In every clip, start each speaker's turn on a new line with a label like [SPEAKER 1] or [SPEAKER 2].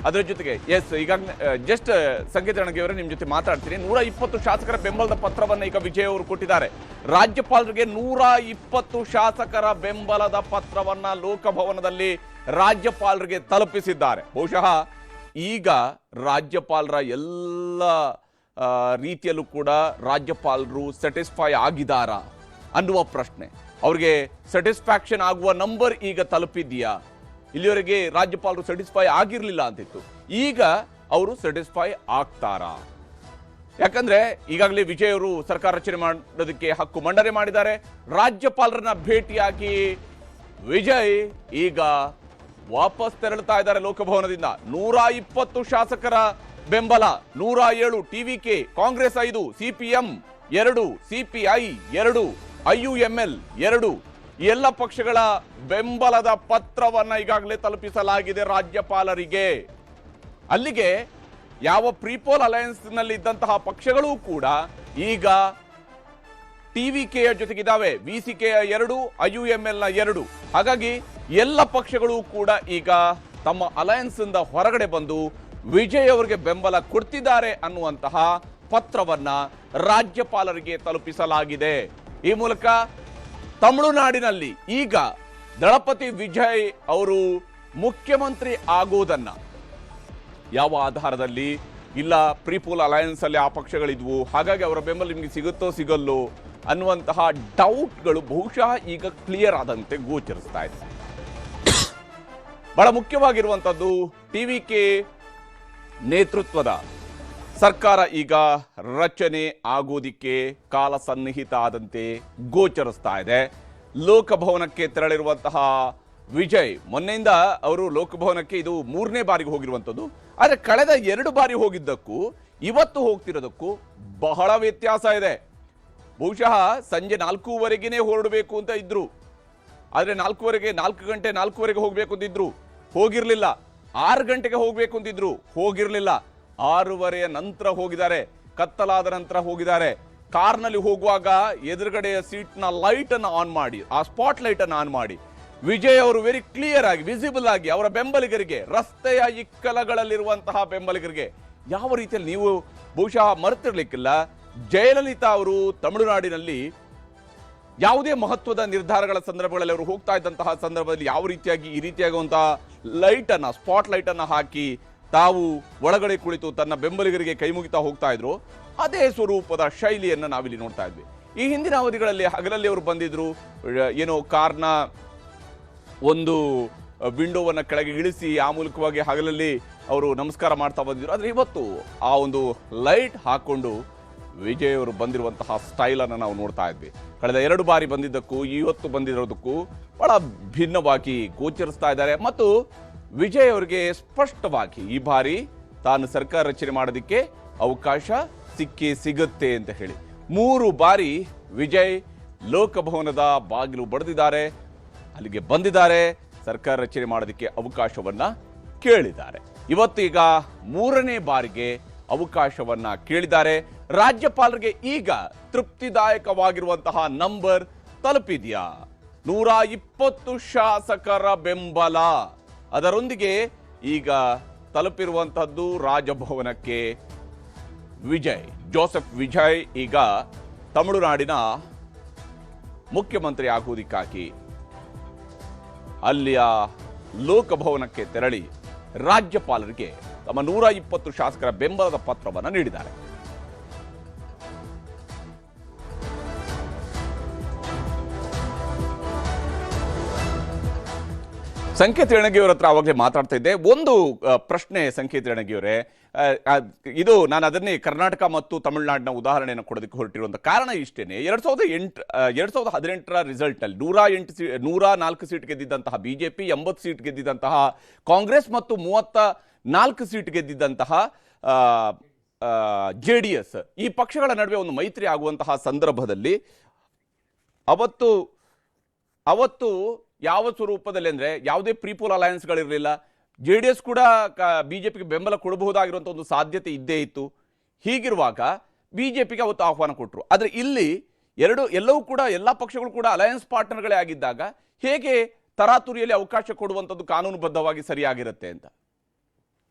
[SPEAKER 1] ಅದರ ಜೊತೆಗೆ ಈಗ ಜಸ್ಟ್ ಸಂಕೇತ ಅವರೇ ನಿಮ್ಮ ಜೊತೆ ಮಾತಾಡ್ತೀನಿ. 120 ಶಾಸಕರ ಬೆಂಬಲದ ಪತ್ರವನ್ನು ಈಗ ವಿಜಯ್ ಅವರು ಕೊಟ್ಟಿದ್ದಾರೆ. ರಾಜ್ಯಪಾಲರಿಗೆ 120 ಶಾಸಕರ ಬೆಂಬಲದ ಪತ್ರವನ್ನ ಲೋಕಭವನದಲ್ಲಿ ರಾಜ್ಯಪಾಲರಿಗೆ ತಲುಪಿಸಿದ್ದಾರೆ. ಬಹುಶಃ ಈಗ ರಾಜ್ಯಪಾಲರ ಎಲ್ಲ ರೀತಿಯಲ್ಲೂ ಕೂಡ ರಾಜ್ಯಪಾಲರು ಸ್ಯಾಟಿಸ್ಫೈ ಆಗಿದ್ದಾರಾ ಅನ್ನುವ ಪ್ರಶ್ನೆ. ಅವ್ರಿಗೆ ಸ್ಯಾಟಿಸ್ಫ್ಯಾಕ್ಷನ್ ಆಗುವ ನಂಬರ್ ಈಗ ತಲುಪಿದೆಯಾ? ಇಲ್ಲಿವರೆಗೆ ರಾಜ್ಯಪಾಲರು ಸ್ಯಾಟಿಸ್ಫೈ ಆಗಿರಲಿಲ್ಲ ಅಂತಿತ್ತು, ಈಗ ಅವರು ಸ್ಯಾಟಿಸ್ಫೈ ಆಗ್ತಾರಾ? ಯಾಕಂದ್ರೆ ಈಗಾಗಲೇ ವಿಜಯ್ ಅವರು ಸರ್ಕಾರ ರಚನೆ ಮಾಡೋದಕ್ಕೆ ಹಕ್ಕು ಮಂಡನೆ ಮಾಡಿದ್ದಾರೆ. ರಾಜ್ಯಪಾಲರನ್ನ ಭೇಟಿಯಾಗಿ ವಿಜಯ್ ಈಗ ವಾಪಸ್ ತೆರಳುತ್ತಾ ಇದ್ದಾರೆ ಲೋಕಭವನದಿಂದ. 120 ಶಾಸಕರ ಬೆಂಬಲ, 107 TVK, Congress 5, CPM 2, CPI 2, IUML 2 ಎಲ್ಲ ಪಕ್ಷಗಳ ಬೆಂಬಲದ ಪತ್ರವನ್ನ ಈಗಾಗಲೇ ತಲುಪಿಸಲಾಗಿದೆ ರಾಜ್ಯಪಾಲರಿಗೆ. ಅಲ್ಲಿಗೆ ಯಾವ ಪ್ರೀಪೋಲ್ ಅಲಯನ್ಸ್ ನಲ್ಲಿ ಇದ್ದಂತಹ ಪಕ್ಷಗಳು ಕೂಡ ಈಗ ಟಿವಿಕೆಯ ಜೊತೆಗಿದ್ದಾವೆ, ವಿಸಿಕೆಯ 2, IUML 2. ಹಾಗಾಗಿ ಎಲ್ಲ ಪಕ್ಷಗಳು ಕೂಡ ಈಗ ತಮ್ಮ ಅಲಯನ್ಸ್ ಇಂದ ಹೊರಗಡೆ ಬಂದು ವಿಜಯ್ ಅವರಿಗೆ ಬೆಂಬಲ ಕೊಡ್ತಿದ್ದಾರೆ ಅನ್ನುವಂತಹ ಪತ್ರವನ್ನ ರಾಜ್ಯಪಾಲರಿಗೆ ತಲುಪಿಸಲಾಗಿದೆ. ಈ ಮೂಲಕ ತಮಿಳುನಾಡಿನಲ್ಲಿ ಈಗ ದಳಪತಿ ವಿಜಯ್ ಅವರು ಮುಖ್ಯಮಂತ್ರಿ ಆಗೋದನ್ನ ಯಾವ ಆಧಾರದಲ್ಲಿ, ಇಲ್ಲ ಪ್ರೀಪೋಲ್ ಅಲಯನ್ಸ್ ಅಲ್ಲಿ ಆ ಪಕ್ಷಗಳಿದ್ವು, ಹಾಗಾಗಿ ಅವರ ಬೆಂಬಲ ನಿಮಗೆ ಸಿಗುತ್ತೋ ಸಿಗಲ್ಲೋ ಅನ್ನುವಂತಹ ಡೌಟ್ಗಳು ಬಹುಶಃ ಈಗ ಕ್ಲಿಯರ್ ಆದಂತೆ ಗೋಚರಿಸ್ತಾ ಇದೆ. ಬಹಳ ಮುಖ್ಯವಾಗಿರುವಂಥದ್ದು, ಟಿವಿಕೆ ನೇತೃತ್ವದ ಸರ್ಕಾರ ಈಗ ರಚನೆ ಆಗೋದಿಕ್ಕೆ ಕಾಲ ಸನ್ನಿಹಿತ ಆದಂತೆ ಗೋಚರಿಸ್ತಾ ಇದೆ. ಲೋಕಭವನಕ್ಕೆ ತೆರಳಿರುವಂತಹ ವಿಜಯ್, ಮೊನ್ನೆಯಿಂದ ಅವರು ಲೋಕಭವನಕ್ಕೆ ಇದು 3ನೇ ಬಾರಿಗೆ ಹೋಗಿರುವಂಥದ್ದು. ಆದರೆ ಕಳೆದ 2 ಬಾರಿ ಹೋಗಿದ್ದಕ್ಕೂ ಇವತ್ತು ಹೋಗ್ತಿರೋದಕ್ಕೂ ಬಹಳ ವ್ಯತ್ಯಾಸ ಇದೆ. ಬಹುಶಃ ಸಂಜೆ 4:15ನೇ ಹೊರಡಬೇಕು ಅಂತ ಇದ್ರು, ಆದರೆ 4 ಗಂಟೆ 4:15ಗೆ ಹೋಗ್ಬೇಕು ಅಂತಿದ್ರು, ಹೋಗಿರ್ಲಿಲ್ಲ. 6 ಗಂಟೆಗೆ ಹೋಗ್ಬೇಕು ಅಂತಿದ್ರು, ಹೋಗಿರ್ಲಿಲ್ಲ. 6:30 ನಂತರ ಹೋಗಿದ್ದಾರೆ, ಕತ್ತಲಾದ ನಂತರ ಹೋಗಿದ್ದಾರೆ. ಕಾರ್ನಲ್ಲಿ ಹೋಗುವಾಗ ಎದುರುಗಡೆಯ ಸೀಟ್ನ ಲೈಟ್ ಅನ್ನು ಆನ್ ಮಾಡಿ, ಆ ಸ್ಪಾಟ್ ಲೈಟ್ ಅನ್ನು ಆನ್ ಮಾಡಿ ವಿಜಯ್ ಅವರು ವೆರಿ ಕ್ಲಿಯರ್ ಆಗಿ, ವಿಸಿಬಲ್ ಆಗಿ ಅವರ ಬೆಂಬಲಿಗರಿಗೆ, ರಸ್ತೆಯ ಇಕ್ಕಲಗಳಲ್ಲಿರುವಂತಹ ಬೆಂಬಲಿಗರಿಗೆ ಯಾವ ರೀತಿಯಲ್ಲಿ, ನೀವು ಬಹುಶಃ ಮರೆತಿರ್ಲಿಕ್ಕಿಲ್ಲ, ಜಯಲಲಿತಾ ಅವರು ತಮಿಳುನಾಡಿನಲ್ಲಿ ಯಾವುದೇ ಮಹತ್ವದ ನಿರ್ಧಾರಗಳ ಸಂದರ್ಭಗಳಲ್ಲಿ ಅವರು ಹೋಗ್ತಾ ಇದ್ದಂತಹ ಸಂದರ್ಭದಲ್ಲಿ ಯಾವ ರೀತಿಯಾಗಿ ಈ ರೀತಿಯಾಗುವಂತಹ ಲೈಟ್ ಅನ್ನ, ಸ್ಪಾಟ್ ಲೈಟ್ ಅನ್ನ ಹಾಕಿ ತಾವು ಒಳಗಡೆ ಕುಳಿತು ತನ್ನ ಬೆಂಬಲಿಗರಿಗೆ ಕೈ ಮುಗಿತಾ ಹೋಗ್ತಾ ಇದ್ರು, ಅದೇ ಸ್ವರೂಪದ ಶೈಲಿಯನ್ನ ನಾವಿಲ್ಲಿ ನೋಡ್ತಾ ಇದ್ವಿ. ಈ ಹಿಂದಿನ ಅವಧಿಗಳಲ್ಲಿ ಹಗಲಲ್ಲಿ ಅವರು ಬಂದಿದ್ರು, ಏನೋ ಕಾರ್ನ ಒಂದು ವಿಂಡೋವನ್ನ ಕೆಳಗೆ ಇಳಿಸಿ ಆ ಮೂಲಕವಾಗಿ ಹಗಲಲ್ಲಿ ಅವರು ನಮಸ್ಕಾರ ಮಾಡ್ತಾ ಬಂದಿದ್ರು. ಆದ್ರೆ ಇವತ್ತು ಆ ಒಂದು ಲೈಟ್ ಹಾಕೊಂಡು ವಿಜಯ್ ಅವರು ಬಂದಿರುವಂತಹ ಸ್ಟೈಲ್ ಅನ್ನು ನಾವು ನೋಡ್ತಾ ಇದ್ವಿ. ಕಳೆದ 2 ಬಾರಿ ಬಂದಿದ್ದಕ್ಕೂ ಇವತ್ತು ಬಂದಿರೋದಕ್ಕೂ ಬಹಳ ಭಿನ್ನವಾಗಿ ಗೋಚರಿಸ್ತಾ ಇದ್ದಾರೆ. ಮತ್ತು ವಿಜಯ್ ಅವರಿಗೆ ಸ್ಪಷ್ಟವಾಗಿ ಈ ಬಾರಿ ತಾನು ಸರ್ಕಾರ ರಚನೆ ಮಾಡೋದಕ್ಕೆ ಅವಕಾಶ ಸಿಗುತ್ತೆ ಅಂತ ಹೇಳಿ 3 ಬಾರಿ ವಿಜಯ್ ಲೋಕಭವನದ ಬಾಗಿಲು ಬಡಿದಿದ್ದಾರೆ, ಅಲ್ಲಿಗೆ ಬಂದಿದ್ದಾರೆ, ಸರ್ಕಾರ ರಚನೆ ಮಾಡೋದಕ್ಕೆ ಅವಕಾಶವನ್ನ ಕೇಳಿದ್ದಾರೆ. ಇವತ್ತೀಗ 3ನೇ ಬಾರಿಗೆ ಅವಕಾಶವನ್ನ ಕೇಳಿದ್ದಾರೆ. ರಾಜ್ಯಪಾಲರಿಗೆ ಈಗ ತೃಪ್ತಿದಾಯಕವಾಗಿರುವಂತಹ ನಂಬರ್ ತಲುಪಿದೆಯಾ? 120 ಶಾಸಕರ ಬೆಂಬಲ, ಅದರೊಂದಿಗೆ ಈಗ ತಲುಪಿರುವಂತಹದ್ದು ರಾಜಭವನಕ್ಕೆ ವಿಜಯ್, ಜೋಸೆಫ್ ವಿಜಯ್ ಈಗ ತಮಿಳುನಾಡಿನ ಮುಖ್ಯಮಂತ್ರಿ ಆಗುವುದಕ್ಕಾಗಿ ಅಲ್ಲಿಯ ಲೋಕಭವನಕ್ಕೆ ತೆರಳಿ ರಾಜ್ಯಪಾಲರಿಗೆ ತಮ್ಮ 120 ಶಾಸಕರ ಬೆಂಬಲದ ಪತ್ರವನ್ನು ನೀಡಿದ್ದಾರೆ. ಸಂಕೇತ್ ರೇಣಗಿಯವರ ಹತ್ರ ಆವಾಗಲೇ ಮಾತಾಡ್ತಾ ಇದ್ದೆ. ಒಂದು ಪ್ರಶ್ನೆ ಸಂಕೇತ್ ರೇಣಗಿಯವರೇ, ಇದು ನಾನು ಅದನ್ನೇ ಕರ್ನಾಟಕ ಮತ್ತು ತಮಿಳುನಾಡಿನ ಉದಾಹರಣೆಯನ್ನು ಕೊಡೋದಕ್ಕೆ ಹೊರಟಿರುವಂಥ ಕಾರಣ ಇಷ್ಟೇನೆ. 2018ರ ರಿಸಲ್ಟ್ನಲ್ಲಿ 104 ಸೀಟ್ ಗೆದ್ದಿದ್ದಂತಹ ಬಿಜೆಪಿ, 80 ಸೀಟ್ ಗೆದ್ದಿದ್ದಂತಹ ಕಾಂಗ್ರೆಸ್ ಮತ್ತು 34 ಸೀಟ್ ಗೆದ್ದಿದ್ದಂತಹ JDS, ಈ ಪಕ್ಷಗಳ ನಡುವೆ ಒಂದು ಮೈತ್ರಿ ಆಗುವಂತಹ ಸಂದರ್ಭದಲ್ಲಿ ಅವತ್ತು ಯಾವ ಸ್ವರೂಪದಲ್ಲಿ ಅಂದರೆ ಯಾವುದೇ ಪ್ರೀಪೋಲ್ ಅಲಯನ್ಸ್ಗಳಿರಲಿಲ್ಲ. JDS ಕೂಡ ಬಿಜೆಪಿಗೆ ಬೆಂಬಲ ಕೊಡಬಹುದಾಗಿರುವಂಥ ಒಂದು ಸಾಧ್ಯತೆ ಇದ್ದೇ ಇತ್ತು. ಹೀಗಿರುವಾಗ ಬಿಜೆಪಿಗೆ ಅವತ್ತು ಆಹ್ವಾನ ಕೊಟ್ಟರು. ಆದರೆ ಇಲ್ಲಿ ಎಲ್ಲವೂ ಕೂಡ ಎಲ್ಲ ಪಕ್ಷಗಳು ಕೂಡ ಅಲಯನ್ಸ್ ಪಾರ್ಟ್ನರ್ಗಳೇ ಆಗಿದ್ದಾಗ ಹೇಗೆ ತರಾತುರಿಯಲ್ಲಿ ಅವಕಾಶ ಕೊಡುವಂಥದ್ದು ಕಾನೂನುಬದ್ಧವಾಗಿ ಸರಿಯಾಗಿರುತ್ತೆ ಅಂತ?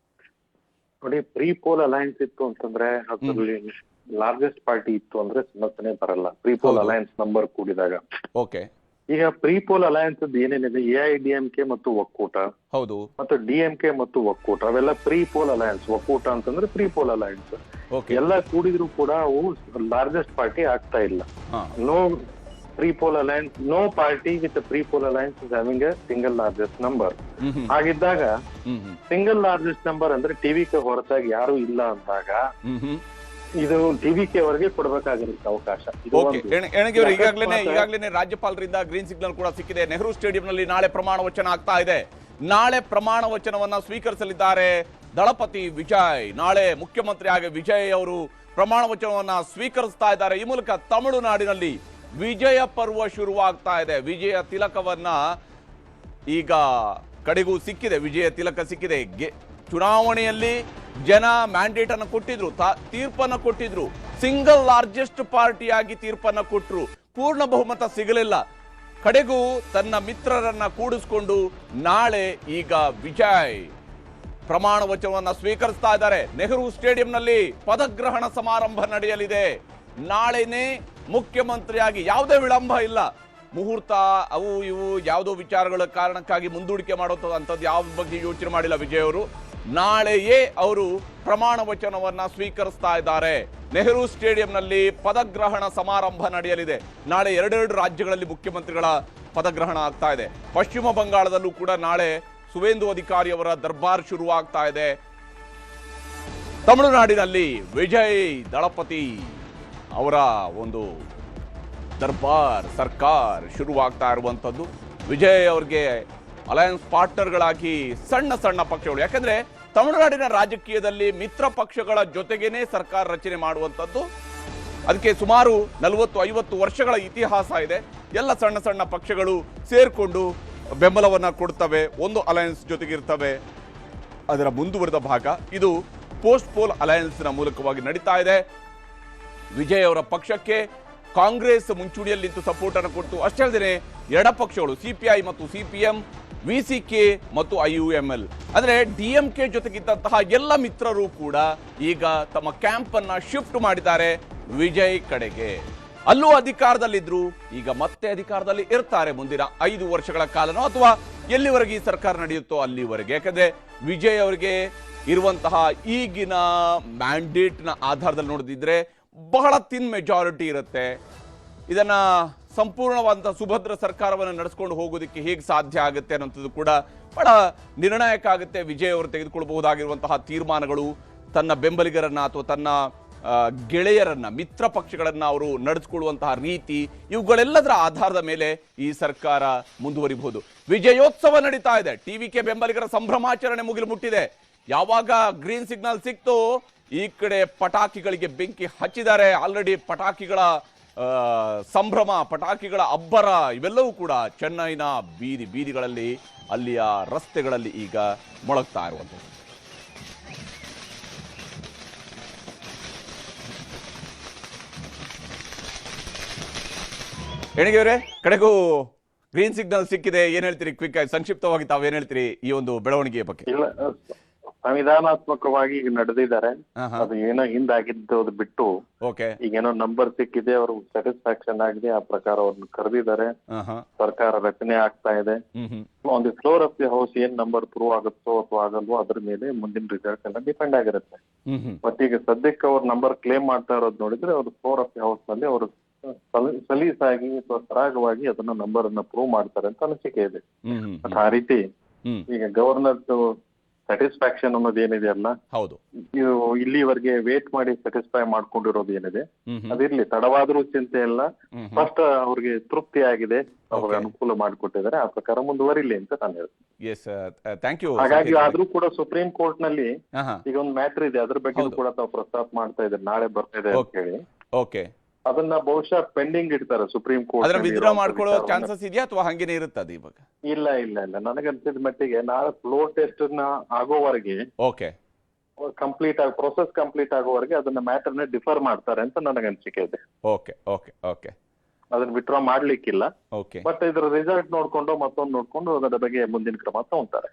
[SPEAKER 2] ನೋಡಿ, ಪ್ರೀ ಪೋಲ್ ಅಲಯನ್ಸ್ ಇತ್ತು ಅಂತಂದ್ರೆ ಅದ್ರಲ್ಲಿ ಲಾರ್ಜೆಸ್ಟ್ ಪಾರ್ಟಿ ಇತ್ತು ಅಂದ್ರೆ ಸಮಸ್ಯೆನೆ ಬರಲ್ಲ, ಪ್ರೀ ಪೋಲ್ ಅಲಯನ್ಸ್ ನಂಬರ್ ಕೂಡಿದಾಗ.
[SPEAKER 1] ಓಕೆ,
[SPEAKER 2] ಈಗ ಪ್ರೀ ಪೋಲ್ ಅಲಯನ್ಸ್ ಏನೇನಿದೆ, ಎಐಡಿಎಂಕೆ ಮತ್ತು ಒಕ್ಕೂಟ,
[SPEAKER 1] ಹೌದು,
[SPEAKER 2] ಮತ್ತು ಡಿಎಂಕೆ ಮತ್ತು ಒಕ್ಕೂಟ, ಅವೆಲ್ಲ ಪ್ರೀ ಪೋಲ್ ಅಲಯನ್ಸ್. ಒಕ್ಕೂಟ ಅಂತಂದ್ರೆ ಪ್ರೀ ಪೋಲ್ ಅಲಯನ್ಸ್. ಎಲ್ಲ ಕೂಡಿದ್ರು ಕೂಡ ಅವು ಲಾರ್ಜೆಸ್ಟ್ ಪಾರ್ಟಿ ಆಗ್ತಾ ಇಲ್ಲ. No pre poll alliance, no party with pre poll alliance is having a single largest number. ಹಾಗಿದ್ದಾಗ ಸಿಂಗಲ್ ಲಾರ್ಜೆಸ್ಟ್ ನಂಬರ್ ಅಂದ್ರೆ ಟಿವಿಕೆ ಹೊರತಾಗಿ ಯಾರು ಇಲ್ಲ ಅಂದಾಗ ಇದು ಟಿವಿಕೆ ಅವರಿಗೆ ಕೊಡಬೇಕಾಗಿರುತ್ತೆ ಅವಕಾಶ.
[SPEAKER 1] ಈಗಾಗಲೇ ರಾಜ್ಯಪಾಲರಿಂದ ಗ್ರೀನ್ ಸಿಗ್ನಲ್ ಕೂಡ ಸಿಕ್ಕಿದೆ. ನೆಹರು ಸ್ಟೇಡಿಯಂನಲ್ಲಿ ನಾಳೆ ಪ್ರಮಾಣ ವಚನ ಆಗ್ತಾ ಇದೆ. ನಾಳೆ ಪ್ರಮಾಣ ವಚನವನ್ನ ಸ್ವೀಕರಿಸಲಿದ್ದಾರೆ ದಳಪತಿ ವಿಜಯ್. ನಾಳೆ ಮುಖ್ಯಮಂತ್ರಿ ಆಗಿ ವಿಜಯ್ ಅವರು ಪ್ರಮಾಣ ವಚನವನ್ನ ಸ್ವೀಕರಿಸ್ತಾ ಇದ್ದಾರೆ. ಈ ಮೂಲಕ ತಮಿಳುನಾಡಿನಲ್ಲಿ ವಿಜಯ ಪರ್ವ ಶುರುವಾಗ್ತಾ ಇದೆ. ವಿಜಯ ತಿಲಕವನ್ನ ಈಗ ಕಡೆಗೂ ಸಿಕ್ಕಿದೆ, ವಿಜಯ ತಿಲಕ ಸಿಕ್ಕಿದೆ. ಚುನಾವಣೆಯಲ್ಲಿ ಜನ ಮ್ಯಾಂಡೇಟ್ ಅನ್ನು ಕೊಟ್ಟಿದ್ರು, ತೀರ್ಪನ್ನು ಕೊಟ್ಟಿದ್ರು, ಸಿಂಗಲ್ ಲಾರ್ಜೆಸ್ಟ್ ಪಾರ್ಟಿಯಾಗಿ ತೀರ್ಪನ್ನು ಕೊಟ್ಟರು. ಪೂರ್ಣ ಬಹುಮತ ಸಿಗಲಿಲ್ಲ. ಕಡೆಗೂ ತನ್ನ ಮಿತ್ರರನ್ನ ಕೂಡಿಸ್ಕೊಂಡು ನಾಳೆ ಈಗ ವಿಜಯ್ ಪ್ರಮಾಣ ವಚನವನ್ನ ಸ್ವೀಕರಿಸ್ತಾ ಇದ್ದಾರೆ. ನೆಹರು ಸ್ಟೇಡಿಯಂನಲ್ಲಿ ಪದಗ್ರಹಣ ಸಮಾರಂಭ ನಡೆಯಲಿದೆ. ನಾಳೆನೇ ಮುಖ್ಯಮಂತ್ರಿಯಾಗಿ ಯಾವುದೇ ವಿಳಂಬ ಇಲ್ಲ. ಮುಹೂರ್ತ ಅವು ಇವು ಯಾವುದೋ ವಿಚಾರಗಳ ಕಾರಣಕ್ಕಾಗಿ ಮುಂದೂಡಿಕೆ ಮಾಡೋಂಥದ್ದು ಯಾವ ಬಗ್ಗೆ ಯೋಚನೆ ಮಾಡಿಲ್ಲ ವಿಜಯ್ ಅವರು. ನಾಳೆಯೇ ಅವರು ಪ್ರಮಾಣ ವಚನವನ್ನ ಸ್ವೀಕರಿಸ್ತಾ ಇದ್ದಾರೆ. ನೆಹರು ಸ್ಟೇಡಿಯಂನಲ್ಲಿ ಪದಗ್ರಹಣ ಸಮಾರಂಭ ನಡೆಯಲಿದೆ. ನಾಳೆ ಎರಡೆರಡು ರಾಜ್ಯಗಳಲ್ಲಿ ಮುಖ್ಯಮಂತ್ರಿಗಳ ಪದಗ್ರಹಣ ಆಗ್ತಾ ಇದೆ. ಪಶ್ಚಿಮ ಬಂಗಾಳದಲ್ಲೂ ಕೂಡ ನಾಳೆ ಸುವೇಂದು ಅಧಿಕಾರಿ ಅವರ ದರ್ಬಾರ್ ಶುರುವಾಗ್ತಾ ಇದೆ. ತಮಿಳುನಾಡಿನಲ್ಲಿ ವಿಜಯ್ ದಳಪತಿ ಅವರ ಒಂದು ದರ್ಬಾರ್ ಸರ್ಕಾರ್ ಶುರುವಾಗ್ತಾ ಇರುವಂಥದ್ದು. ವಿಜಯ್ ಅವರಿಗೆ ಅಲಯನ್ಸ್ ಪಾರ್ಟ್ನರ್ಗಳಾಗಿ ಸಣ್ಣ ಸಣ್ಣ ಪಕ್ಷಗಳು, ಯಾಕಂದ್ರೆ ತಮಿಳುನಾಡಿನ ರಾಜಕೀಯದಲ್ಲಿ ಮಿತ್ರ ಪಕ್ಷಗಳ ಜೊತೆಗೇನೆ ಸರ್ಕಾರ ರಚನೆ ಮಾಡುವಂಥದ್ದು. ಅದಕ್ಕೆ ಸುಮಾರು 40-50 ವರ್ಷಗಳ ಇತಿಹಾಸ ಇದೆ. ಎಲ್ಲ ಸಣ್ಣ ಸಣ್ಣ ಪಕ್ಷಗಳು ಸೇರ್ಕೊಂಡು ಬೆಂಬಲವನ್ನ ಕೊಡ್ತವೆ, ಒಂದು ಅಲಯನ್ಸ್ ಜೊತೆಗಿರ್ತವೆ. ಅದರ ಮುಂದುವರೆದ ಭಾಗ ಇದು ಪೋಸ್ಟ್ ಪೋಲ್ ಅಲಯನ್ಸ್ನ ಮೂಲಕವಾಗಿ ನಡೀತಾ ಇದೆ. ವಿಜಯ್ ಅವರ ಪಕ್ಷಕ್ಕೆ ಕಾಂಗ್ರೆಸ್ ಮುಂಚೂಣಿಯಲ್ಲಿ ನಿಂತು ಸಪೋರ್ಟ್ ಅನ್ನು ಕೊಟ್ಟು, ಅಷ್ಟೇ ಅಲ್ಲದೆ ಎಡಪಕ್ಷಗಳು ಸಿಪಿಐ ಮತ್ತು ಸಿಪಿಎಂ, ವಿಸಿಕೆ ಮತ್ತು IUML ಅಂದ್ರೆ ಡಿಎಂಕೆ ಜೊತೆಗಿದ್ದಂತಹ ಎಲ್ಲ ಮಿತ್ರರು ಕೂಡ ಈಗ ತಮ್ಮ ಕ್ಯಾಂಪ್ ಅನ್ನ ಶಿಫ್ಟ್ ಮಾಡಿದ್ದಾರೆ ವಿಜಯ್ ಕಡೆಗೆ. ಅಲ್ಲೂ ಅಧಿಕಾರದಲ್ಲಿದ್ರು, ಈಗ ಮತ್ತೆ ಅಧಿಕಾರದಲ್ಲಿ ಇರ್ತಾರೆ ಮುಂದಿನ 5 ವರ್ಷಗಳ ಕಾಲನೋ ಅಥವಾ ಎಲ್ಲಿವರೆಗೆ ಈ ಸರ್ಕಾರ ನಡೆಯುತ್ತೋ ಅಲ್ಲಿವರೆಗೆ. ಯಾಕಂದ್ರೆ ವಿಜಯ್ ಅವರಿಗೆ ಇರುವಂತಹ ಈಗಿನ ಮ್ಯಾಂಡೇಟ್ನ ಆಧಾರದಲ್ಲಿ ನೋಡಿದ್ರೆ ಬಹಳ ತಿನ್ ಮೆಜಾರಿಟಿ ಇರುತ್ತೆ. ಇದನ್ನ ಸಂಪೂರ್ಣವಾದಂತಹ ಸುಭದ್ರ ಸರ್ಕಾರವನ್ನು ನಡೆಸ್ಕೊಂಡು ಹೋಗೋದಕ್ಕೆ ಹೇಗೆ ಸಾಧ್ಯ ಆಗುತ್ತೆ ಅನ್ನೋಂಥದ್ದು ಕೂಡ ಬಹಳ ನಿರ್ಣಾಯಕ ಆಗುತ್ತೆ. ವಿಜಯ್ ಅವರು ತೆಗೆದುಕೊಳ್ಳಬಹುದಾಗಿರುವಂತಹ ತೀರ್ಮಾನಗಳು, ತನ್ನ ಬೆಂಬಲಿಗರನ್ನ ಅಥವಾ ತನ್ನ ಗೆಳೆಯರನ್ನ, ಮಿತ್ರ ಪಕ್ಷಗಳನ್ನ ಅವರು ನಡೆಸ್ಕೊಳ್ಳುವಂತಹ ರೀತಿ, ಇವುಗಳೆಲ್ಲದರ ಆಧಾರದ ಮೇಲೆ ಈ ಸರ್ಕಾರ ಮುಂದುವರಿಬಹುದು. ವಿಜಯೋತ್ಸವ ನಡೀತಾ ಇದೆ. ಟಿವಿಕೆ ಬೆಂಬಲಿಗರ ಸಂಭ್ರಮಾಚರಣೆ ಮುಗಿಲು ಮುಟ್ಟಿದೆ. ಯಾವಾಗ ಗ್ರೀನ್ ಸಿಗ್ನಲ್ ಸಿಕ್ತು, ಈ ಕಡೆ ಪಟಾಕಿಗಳಿಗೆ ಬೆಂಕಿ ಹಚ್ಚಿದ್ದಾರೆ. ಆಲ್ರೆಡಿ ಪಟಾಕಿಗಳ ಸಂಭ್ರಮ, ಪಟಾಕಿಗಳ ಅಬ್ಬರ ಇವೆಲ್ಲವೂ ಕೂಡ ಚೆನ್ನೈನ ಬೀದಿಗಳಲ್ಲಿ, ಅಲ್ಲಿಯ ರಸ್ತೆಗಳಲ್ಲಿ ಈಗ ಮೊಳಗ್ತಾ ಇರುವಂಥದ್ದು. ಎಣಿಗೆಯವರೇ, ಕಡೆಗೂ ಗ್ರೀನ್ ಸಿಗ್ನಲ್ ಸಿಕ್ಕಿದೆ. ಏನ್ ಹೇಳ್ತೀರಿ? ಕ್ವಿಕ್ ಆಗಿ ಸಂಕ್ಷಿಪ್ತವಾಗಿ ತಾವೇನ್ ಹೇಳ್ತೀರಿ ಈ ಒಂದು ಬೆಳವಣಿಗೆಯ ಬಗ್ಗೆ?
[SPEAKER 2] ಸಂವಿಧಾನಾತ್ಮಕವಾಗಿ ಈಗ ನಡೆದಿದ್ದಾರೆ. ಅದು ಏನೋ ಹಿಂದಾಗಿದ್ದು ಬಿಟ್ಟು ಈಗೇನೋ ನಂಬರ್ ಸಿಕ್ಕಿದೆ, ಅವ್ರಿಗೆ ಸ್ಯಾಟಿಸ್ಫ್ಯಾಕ್ಷನ್ ಆಗಿದೆ, ಆ ಪ್ರಕಾರ ಅವ್ರನ್ನ ಕರೆದಿದ್ದಾರೆ. ಸರ್ಕಾರ ರಚನೆ ಆಗ್ತಾ ಇದೆ. On the floor of the house ಏನ್ ನಂಬರ್ ಪ್ರೂವ್ ಆಗುತ್ತೋ ಅಥವಾ ಆಗಲ್ವೋ ಅದ್ರ ಮೇಲೆ ಮುಂದಿನ ರಿಸಲ್ಟ್ ಎಲ್ಲ ಡಿಪೆಂಡ್ ಆಗಿರುತ್ತೆ. ಬಟ್ ಈಗ ಸದ್ಯಕ್ಕೆ ಅವ್ರ ನಂಬರ್ ಕ್ಲೇಮ್ ಮಾಡ್ತಾ ಇರೋದು ನೋಡಿದ್ರೆ ಅವ್ರು ಫ್ಲೋರ್ ಆಫ್ ದಿ ಹೌಸ್ ನಲ್ಲಿ ಅವರು ಸಲೀಸಾಗಿ ಅಥವಾ ಸರಾಗವಾಗಿ ಅದನ್ನ ನಂಬರ್ ಅನ್ನ ಪ್ರೂವ್ ಮಾಡ್ತಾರೆ ಅಂತ ಅನಿಸಿಕೆ ಇದೆ. ಬಟ್ ಆ ರೀತಿ ಈಗ ಗವರ್ನರ್ ಸ್ಯಾಟಿಸ್ಫ್ಯಾಕ್ಷನ್ ಅನ್ನೋದು ಏನಿದೆ ಅಲ್ಲ,
[SPEAKER 1] ಹೌದು,
[SPEAKER 2] ಇದು ಇಲ್ಲಿವರೆಗೆ ವೇಟ್ ಮಾಡಿ ಸ್ಯಾಟಿಸ್ಫೈ ಮಾಡ್ಕೊಂಡಿರೋದು ಏನಿದೆ ಅದಿರ್ಲಿ, ತಡವಾದ್ರೂ ಚಿಂತೆ ಇಲ್ಲ. ಫಸ್ಟ್ ಅವ್ರಿಗೆ ತೃಪ್ತಿ ಆಗಿದೆ, ಅವ್ರಿಗೆ ಅನುಕೂಲ ಮಾಡಿಕೊಟ್ಟಿದ್ದಾರೆ, ಆ ಪ್ರಕಾರ ಮುಂದುವರಿಲಿ ಅಂತ ನಾನು ಹೇಳ್ತೀನಿ. ಹಾಗಾಗಿ ಆದ್ರೂ ಕೂಡ ಸುಪ್ರೀಂ ಕೋರ್ಟ್ ನಲ್ಲಿ ಈಗ ಒಂದು ಮ್ಯಾಟರ್ ಇದೆ, ಅದ್ರ ಬಗ್ಗೆ ಕೂಡ ತಾವು ಪ್ರಸ್ತಾಪ ಮಾಡ್ತಾ ಇದ್ದಾರೆ, ನಾಳೆ ಬರ್ತಾ ಇದೆ ಅಂತ ಹೇಳಿ. ಅದನ್ನ ಬಹುಶಃ ಪೆಂಡಿಂಗ್ ಇಡ್ತಾರೆ ಸುಪ್ರೀಂ ಕೋರ್ಟ್.
[SPEAKER 1] ವಿತ್ಡ್ರಾ ಮಾಡ್ಕೊಳ್ಳೋ ಚಾನ್ಸಸ್ ಇದೆಯಾ ಅಥವಾ ಹಂಗೇನೆ ಇರುತ್ತದೆ ಇವಾಗ?
[SPEAKER 2] ಇಲ್ಲ, ನನಗನ್ಸಿದ ಮಟ್ಟಿಗೆ ನಾಳೆ ಫ್ಲೋರ್ ಟೆಸ್ಟ್ ಆಗೋವರೆಗೆ ಕಂಪ್ಲೀಟ್ ಆಗಿ ಪ್ರೊಸೆಸ್ ಕಂಪ್ಲೀಟ್ ಆಗೋವರೆಗೆ ಅದನ್ನ ಮ್ಯಾಟರ್ ನ ಡಿಫರ್ ಮಾಡ್ತಾರೆ ಅಂತ ನನಗೆ ಅನಿಸಿಕೆ ಇದೆ. ಅದನ್ನ ವಿತ್ಡ್ರಾ ಮಾಡ್ಲಿಕ್ಕಿಲ್ಲ. ಬಟ್ ಇದ್ರ ರಿಸಲ್ಟ್ ನೋಡ್ಕೊಂಡು ಮತ್ತೊಂದು ನೋಡ್ಕೊಂಡು ಅದರ ಬಗ್ಗೆ ಮುಂದಿನ ಕ್ರಮ ತಗೊಂತಾರೆ.